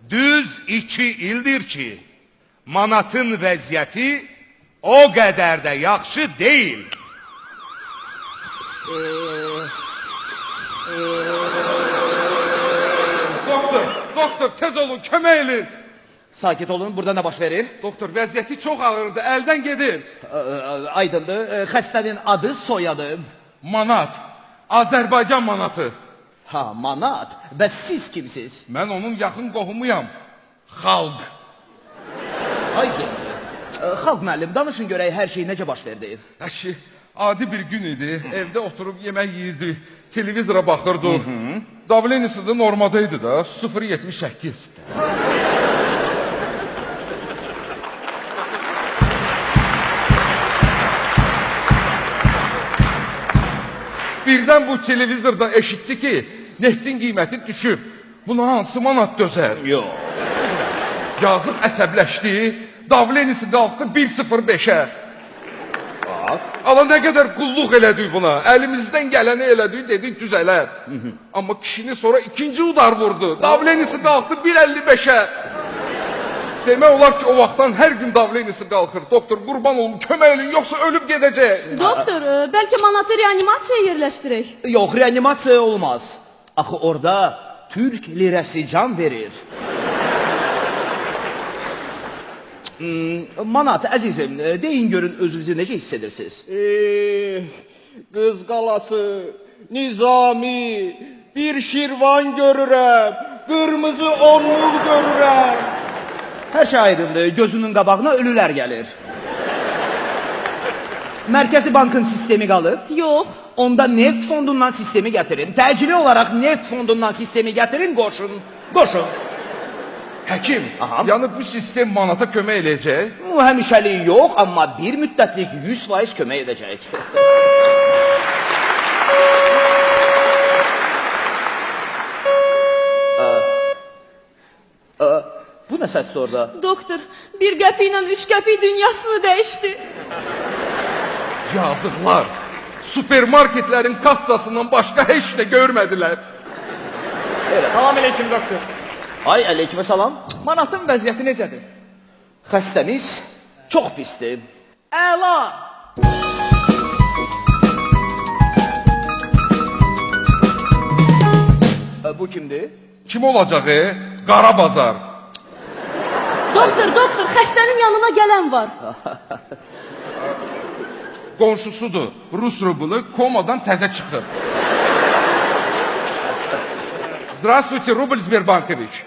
Düz 2 ildir ki, manatın vəziyyəti o qədər də yaxşı deyil. Doktor, tez olun, kömək edin. Sakit olun, burada nə baş verir? Doktor, vəziyyəti çox ağırdır, əldən gedir. Aydındır, xəstənin adı, soyadı. Manat, Azərbaycan manatı. Ha, Manat. Bəs siz kimsiz? Mən onun yaxın qohumuyam. Xalq. Aydındır. Xalq müəllim, danışın görək hər şey necə baş verdi? Əşi, adi bir gün idi. Evdə oturub yemək yiyirdi. Televizora baxırdı. Davlenisi de normadaydı da. 0.78. Birdən bu televizorda eşitdi ki, neftin qiyməti düşüb. Buna hansı manat dözər? Yox. Yazıq əsəbləşdi. Davlenisi qalxdı 1.05'ə. Ala nə qədər qulluq elədik buna. Əlimizdən gələni elədik, dedik düzələr. Amma kişini sonra ikinci udar vurdu. Davlenisi qalxdı 1.55'ə. Demək olar ki, o vaxtdan hər gün davlenisi qalxır. Doktor, qurban olun, kömək edin, yoxsa ölüb gedəcək. Doktor, bəlkə manatı reanimasiyaya yerləşdirək. Yox, reanimasiya olmaz. Axı orada Türk lirəsi can verir. Manat, əzizim, deyin görün özünüzü necə hiss edirsiniz? Qız qalası, Nizami, bir şirvan görürəm, qırmızı onluq görürəm. Hər şey aydındır, gözünün qabağına ölülər gəlir. Mərkəzi bankın sistemi qalıb. Yox. Onda neft fondundan sistemi gətirin. Təcili olaraq neft fondundan sistemi gətirin, qoşun. Qoşun. Həkim, yəni bu sistem manata kömək eləyəcək. Bu həmişəlik yox, amma bir müddətlik 100% kömək edəcək. Bu nə səsdir orada? Doktor, 1 qəpi ilə 3 qəpi dünyasını dəyişdi. Yazıqlar, supermarketlərin kassasından başqa heç nə görmədilər. Salam aleyküm doktor. Ay, əleykümə salam. Manatın vəziyyəti necədir? Xəstəmiz çox pisdir. Əla. Bu kimdir? Kim olacaq, Qara bazar. Doktor, xəstənin yanına gələn var. Qonşusudur, Rus rublu komadan təzə çıxıb. Здравствуйте, Рубль Сбербанкович.